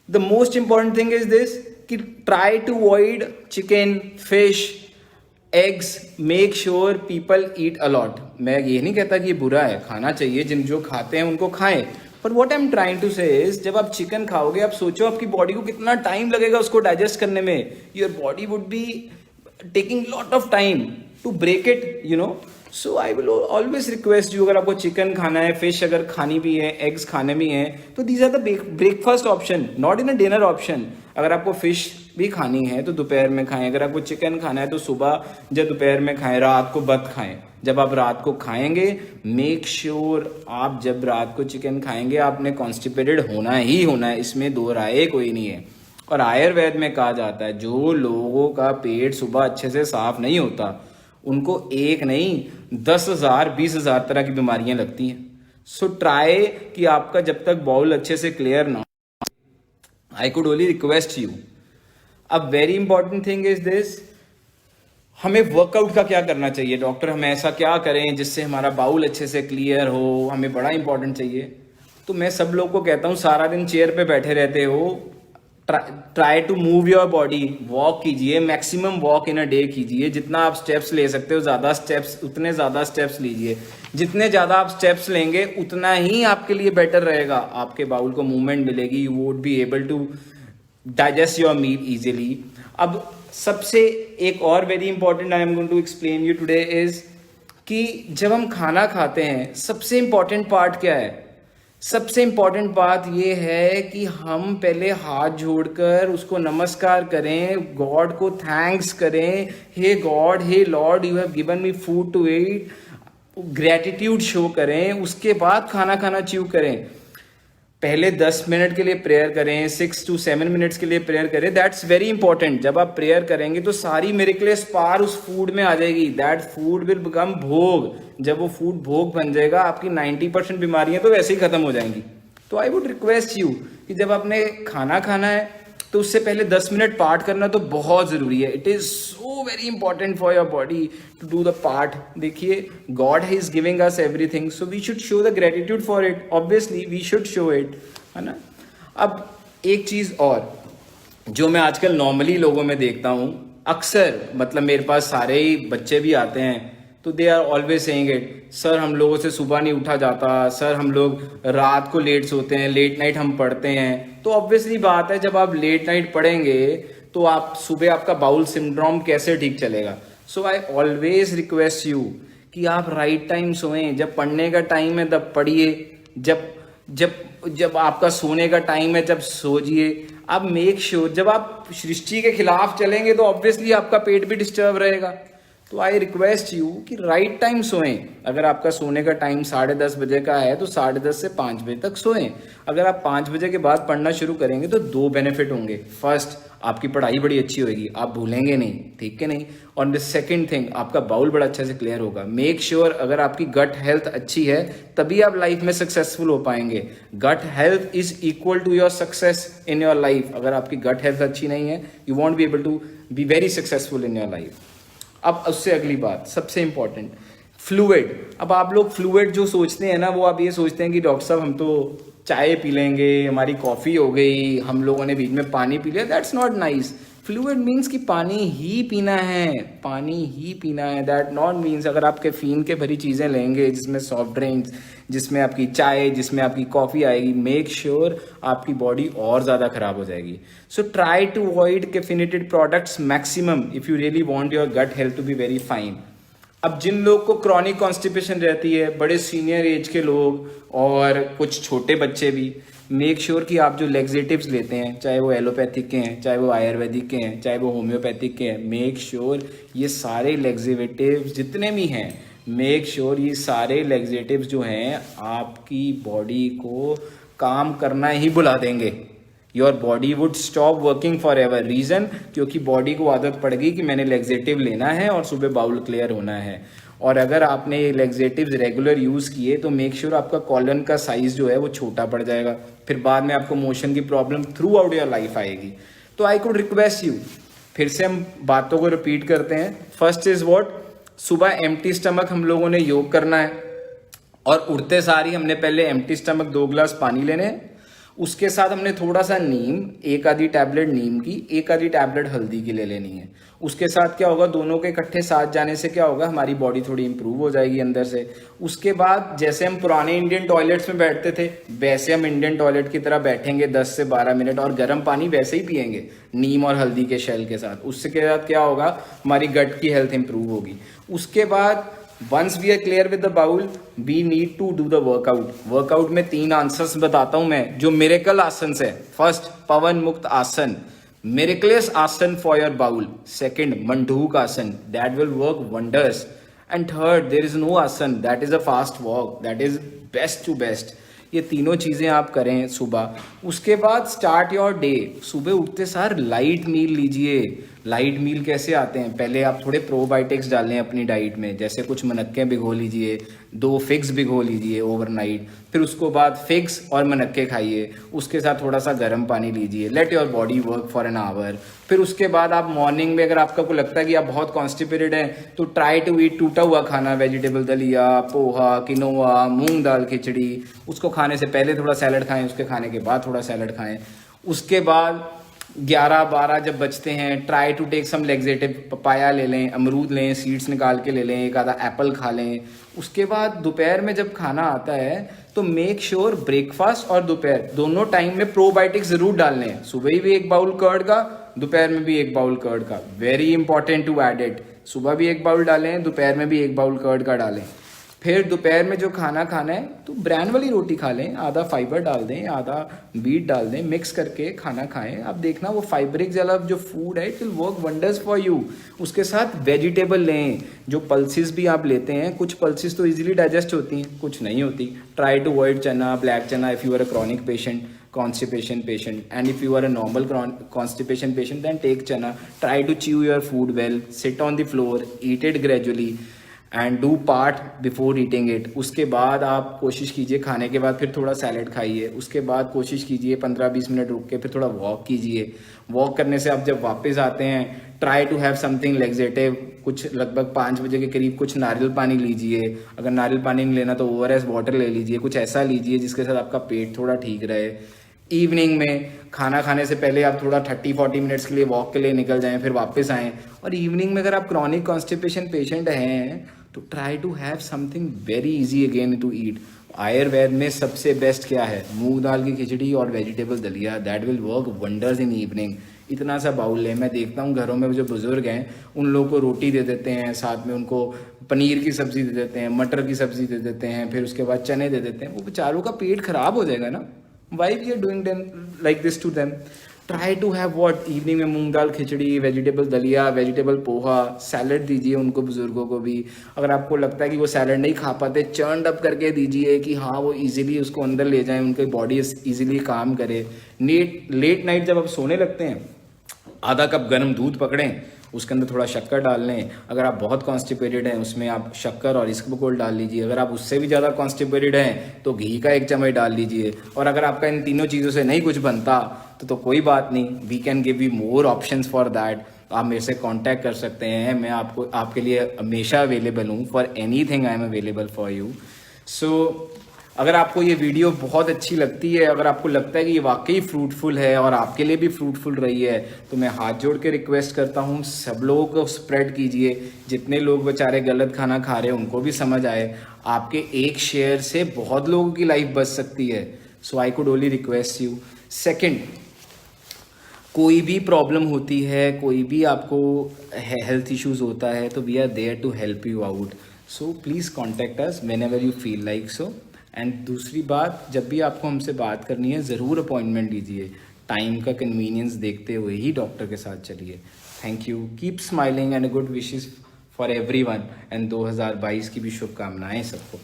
The most important thing is this कि try to avoid chicken, fish, eggs, make sure people eat a lot. मैं ये नहीं कहता कि ये बुरा है, खाना चाहिए, जिन जो खाते हैं उनको खाएं, पर what I am trying to say is जब आप चिकन खाओगे आप सोचो आपकी बॉडी को कितना टाइम लगेगा उसको डाइजेस्ट करने में। Your body would be taking lot of time to break it, you know. So I will always request you, अगर आपको चिकन खाना है, फिश अगर खानी भी है, एग्स खाने भी हैं, तो these are the breakfast option, not in a dinner option. अगर आपको फिश भी खानी है तो दोपहर में खाएं, अगर आपको चिकन खाना है तो सुबह या दोपहर में खाएं, रात को मत खाएं। जब आप रात को खाएंगे मेक श्योर आप जब रात को चिकन खाएंगे आपने कॉन्स्टिपेटेड होना ही होना है, इसमें दो राय कोई नहीं है। और आयुर्वेद में कहा जाता है जो लोगों का पेट सुबह अच्छे से साफ नहीं होता उनको एक नहीं 10,000 20,000 तरह की बीमारियां लगती हैं। सो ट्राई कि आपका जब तक बाउल अच्छे से क्लियर ना, I could only request you. अब very important thing is this, हमें वर्कआउट का क्या करना चाहिए डॉक्टर, हम ऐसा क्या करें जिससे हमारा बाउल अच्छे से क्लियर हो, हमें बड़ा इंपॉर्टेंट चाहिए। तो मैं सब लोग को कहता हूँ सारा दिन चेयर पे बैठे रहते हो, try to move your body, walk कीजिए, maximum walk in a day कीजिए, जितना आप स्टेप्स ले सकते हो ज़्यादा स्टेप्स, उतने ज़्यादा स्टेप्स लीजिए। जितने ज़्यादा आप स्टेप्स लेंगे उतना ही आपके लिए बेटर रहेगा, आपके बाउल को मूवमेंट मिलेगी, you would be able to digest your meal easily. अब सबसे एक और very important I am going to explain you today is कि जब हम खाना खाते हैं सबसे इंपॉर्टेंट पार्ट क्या है। सबसे इंपॉर्टेंट बात यह है कि हम पहले हाथ जोड़कर उसको नमस्कार करें, गॉड को थैंक्स करें, हे गॉड, हे Lord, you have given me food to eat, gratitude show करें, उसके बाद खाना खाना च्यू करें। पहले 10 मिनट के लिए प्रेयर करें, 6 to 7 मिनट्स के लिए प्रेयर करें, दैट्स वेरी इंपॉर्टेंट। जब आप प्रेयर करेंगे तो सारी मिरेकलेस पावर उस फूड में आ जाएगी, दैट फूड विल बिकम भोग। जब वो फूड भोग बन जाएगा आपकी 90% बीमारियां तो वैसे ही खत्म हो जाएंगी। तो आई वुड रिक्वेस्ट यू कि जब आपने खाना खाना है तो उससे पहले 10 मिनट पाठ करना तो बहुत ज़रूरी है। It is so very important for your body to do the part. देखिए God is giving us everything, so we should show the gratitude for it, obviously we should show it, है ना। अब एक चीज़ और जो मैं आजकल नॉर्मली लोगों में देखता हूँ, अक्सर मतलब मेरे पास सारे ही बच्चे भी आते हैं तो they are always saying it, sir हम लोगों से सुबह नहीं उठा जाता, सर हम लोग रात को लेट सोते हैं, लेट नाइट हम पढ़ते हैं। तो ऑब्वियसली बात है जब आप लेट नाइट पढ़ेंगे तो आप सुबह आपका बाउल सिंड्रोम कैसे ठीक चलेगा। सो आई ऑलवेज रिक्वेस्ट यू कि आप राइट टाइम सोएं, जब पढ़ने का टाइम है तब पढ़िए, जब जब जब आपका सोने का टाइम है जब सोजिए। आप मेक श्योर जब आप सृष्टि के खिलाफ चलेंगे तो ऑब्वियसली आपका पेट भी डिस्टर्ब रहेगा। तो आई रिक्वेस्ट यू कि राइट टाइम सोएं। अगर आपका सोने का टाइम 10:30 बजे का है तो 10:30 से 5 बजे तक सोएं। अगर आप 5 बजे के बाद पढ़ना शुरू करेंगे तो 2 बेनिफिट होंगे। फर्स्ट, आपकी पढ़ाई बड़ी अच्छी होगी, आप भूलेंगे नहीं, ठीक है नहीं। और द सेकेंड थिंग, आपका बाउल बड़ा अच्छे से क्लियर होगा। मेक श्योर अगर आपकी गट हेल्थ अच्छी है तभी आप लाइफ में सक्सेसफुल हो पाएंगे। Gut health is equal to your success in your life. अगर आपकी गट हेल्थ अच्छी नहीं है you won't be able to be very successful in your life. अब उससे अगली बात सबसे इंपॉर्टेंट, फ्लूइड। अब आप लोग फ्लूइड जो सोचते हैं ना, वो आप ये सोचते हैं कि डॉक्टर साहब हम तो चाय पी लेंगे, हमारी कॉफ़ी हो गई, हम लोगों ने बीच में पानी पी लिया, that's not nice. Fluid means कि पानी ही पीना है, पानी ही पीना है। दैट नॉट मीन्स अगर आप कैफीन के भरी चीज़ें लेंगे जिसमें सॉफ्ट ड्रिंक्स, जिसमें आपकी चाय, जिसमें आपकी कॉफ़ी आएगी, मेक श्योर आपकी बॉडी और ज़्यादा ख़राब हो जाएगी। So try to avoid caffeinated products maximum if you really want your gut health to be very fine. अब जिन लोग को क्रॉनिक कॉन्स्टिपेशन रहती है, बड़े सीनियर एज के लोग और कुछ छोटे बच्चे भी, मेक श्योर कि आप जो लेग्जेटिव्स लेते हैं, चाहे वो एलोपैथिक के हैं, चाहे वो आयुर्वेदिक के हैं, चाहे वो होम्योपैथिक के हैं, मेक श्योर ये सारे लेग्जेटिव्स जितने भी हैं, मेक श्योर ये सारे लेग्जेटिव्स जो हैं आपकी बॉडी को काम करना ही भुला देंगे। Your body would stop working for ever. Reason, क्योंकि बॉडी को आदत पड़ गई कि मैंने लेग्जेटिव लेना है और सुबह बाउल क्लियर होना है। और अगर आपने ये लेग्जेटिव्स रेगुलर यूज़ किए तो मेक श्योर आपका कॉलन का साइज़ जो है वो छोटा पड़ जाएगा, फिर बाद में आपको मोशन की problem through out your life आएगी। तो आई कुड रिक्वेस्ट यू, फिर से हम बातों को रिपीट करते हैं। फर्स्ट इज़ व्हाट, सुबह एम्प्टी स्टमक हम लोगों ने योग करना है और उठते सार ही हमने पहले एम्प्टी स्टमक 2 गिलास पानी लेने हैं। उसके साथ हमने थोड़ा सा नीम, एक आधी टैबलेट नीम की, एक आधी टैबलेट हल्दी की ले लेनी है। उसके साथ क्या होगा, दोनों के इकट्ठे साथ जाने से क्या होगा, हमारी बॉडी थोड़ी इंप्रूव हो जाएगी अंदर से। उसके बाद जैसे हम पुराने इंडियन टॉयलेट्स में बैठते थे वैसे हम इंडियन टॉयलेट की तरह बैठेंगे 10 से 12 मिनट, और गर्म पानी वैसे ही पियेंगे नीम और हल्दी के शेल के साथ। उससे के बाद क्या होगा, हमारी गट की हेल्थ इंप्रूव होगी। उसके बाद once we are clear with the bowel, we need to do the workout. Workout में 3 आंसर्स बताता हूं मैं जो मिरेकल आसन है। फर्स्ट, पवन मुक्त asan, miraculous asan for your bowel. Second, manduk asan, that will work wonders. And third, there is no asan, that is a fast walk, that is best to best. ये तीनों चीज़ें आप करें सुबह। उसके बाद स्टार्ट योर डे, सुबह उठते सार लाइट मील लीजिए। लाइट मील कैसे आते हैं, पहले आप थोड़े प्रोबायोटिक्स डालें अपनी डाइट में, जैसे कुछ मनक्के भिगो लीजिए, 2 फिग्स भिगो लीजिए ओवरनाइट, फिर उसको बाद फिग्स और मनक्के खाइए, उसके साथ थोड़ा सा गर्म पानी लीजिए, let your body work for an hour. फिर उसके बाद आप मॉर्निंग में अगर आपका को लगता है कि आप बहुत कॉन्स्टिपेटेड हैं तो ट्राई टू ईट टूटा हुआ खाना, वेजिटेबल दलिया, पोहा, किनोआ, मूंग दाल खिचड़ी। उसको खाने से पहले थोड़ा सैलड खाएं, उसके खाने के बाद थोड़ा सैलड खाएं। उसके बाद 11-12 जब बचते हैं, try to take some laxative, papaya ले लें, अमरूद लें, सीड्स निकाल के ले लें, एक आधा एप्पल खा लें। उसके बाद दोपहर में जब खाना आता है तो मेक श्योर ब्रेकफास्ट और दोपहर दोनों टाइम में प्रोबायोटिक्स जरूर डालने हैं। सुबह भी 1 बाउल कर्ड का, दोपहर में भी 1 बाउल कर्ड का, very important to add it. सुबह भी 1 बाउल डालें, दोपहर में भी 1 बाउल कर्ड का डालें। फिर दोपहर में जो खाना खाना है तो ब्रैन वाली रोटी खा लें, आधा फाइबर डाल दें, आधा बीट डाल दें, मिक्स करके खाना खाएं। आप देखना वो फाइबरिक वाला जो फूड है it will work wonders for you. उसके साथ वेजिटेबल लें, जो पल्सेस भी आप लेते हैं, कुछ पल्सेस तो इजीली डाइजेस्ट होती हैं, कुछ नहीं होती। Try to avoid chana, black chana if you are a chronic patient, constipation patient, and if you are a normal constipation patient then take chana. Try to chew your food well, sit on the floor, eat it gradually and do part before eating it. उसके बाद आप कोशिश कीजिए खाने के बाद फिर थोड़ा सैलड खाइए। उसके बाद कोशिश कीजिए 15-20 मिनट रुक के फिर थोड़ा वॉक कीजिए। वॉक करने से आप जब वापस आते हैं try to have something laxative, कुछ लगभग 5 बजे के करीब कुछ नारियल पानी लीजिए। अगर नारियल पानी नहीं लेना तो ORS वाटर ले लीजिए, कुछ ऐसा लीजिए जिसके साथ आपका पेट थोड़ा ठीक रहे। इवनिंग में खाना खाने से पहले आप थोड़ा 30-40 मिनट्स के लिए वॉक के लिए निकल जाएं, फिर वापस आएँ। और इवनिंग में अगर आप क्रॉनिक कॉन्स्टिपेशन पेशेंट हैं तो try to have something very easy again to eat. Ayurveda में सबसे बेस्ट क्या है, मूंग दाल की खिचड़ी और वेजिटेबल दलिया, that will work wonders in evening. इतना सा बाउल है। मैं देखता हूँ घरों में जो बुजुर्ग हैं उन लोगों को रोटी दे देते हैं, साथ में उनको पनीर की सब्जी दे देते हैं, मटर की सब्जी दे देते हैं, फिर उसके बाद चने दे देते हैं। वो बेचारों का पेट खराब हो जाएगा ना। Why we are doing them like this to them? Try to have what, evening में मूंग दाल खिचड़ी, वेजिटेबल दलिया, वेजिटेबल पोहा, सैलड दीजिए उनको, बुजुर्गों को भी। अगर आपको लगता है कि वो सैलड नहीं खा पाते, चर्नड अप करके दीजिए कि हाँ वो इजीली उसको अंदर ले जाएं, उनकी बॉडी इजीली काम करे। लेट नाइट जब आप सोने लगते हैं आधा कप गर्म दूध पकड़ें, उसके अंदर थोड़ा शक्कर डाल लें। अगर आप बहुत कॉन्स्टिपेटेड हैं उसमें आप शक्कर और इसबगोल डाल लीजिए। अगर आप उससे भी ज़्यादा कॉन्स्टिपेटेड हैं तो घी का 1 चम्मच डाल लीजिए। और अगर आपका इन तीनों चीज़ों से नहीं कुछ बनता तो कोई बात नहीं, we can give you more options for that. आप मेरे से कांटेक्ट कर सकते हैं, मैं आपके लिए हमेशा अवेलेबल हूँ। For anything I am available for you. So अगर आपको ये वीडियो बहुत अच्छी लगती है, अगर आपको लगता है कि ये वाकई फ्रूटफुल है और आपके लिए भी फ्रूटफुल रही है, तो मैं हाथ जोड़ के रिक्वेस्ट करता हूँ सब लोगों को स्प्रेड कीजिए। जितने लोग बेचारे गलत खाना खा रहे हैं उनको भी समझ आए। आपके एक शेयर से बहुत लोगों की लाइफ बच सकती है। So I could only request you. Second, कोई भी प्रॉब्लम होती है, कोई भी आपको हेल्थ इश्यूज होता है तो we are there to help you out. So please contact us whenever you feel like so. And दूसरी बात, जब भी आपको हमसे बात करनी है ज़रूर अपॉइंटमेंट लीजिए। टाइम का कन्वीनियंस देखते हुए ही डॉक्टर के साथ चलिए। Thank you, keep smiling and good wishes for everyone. And 2022 की भी शुभकामनाएं सबको।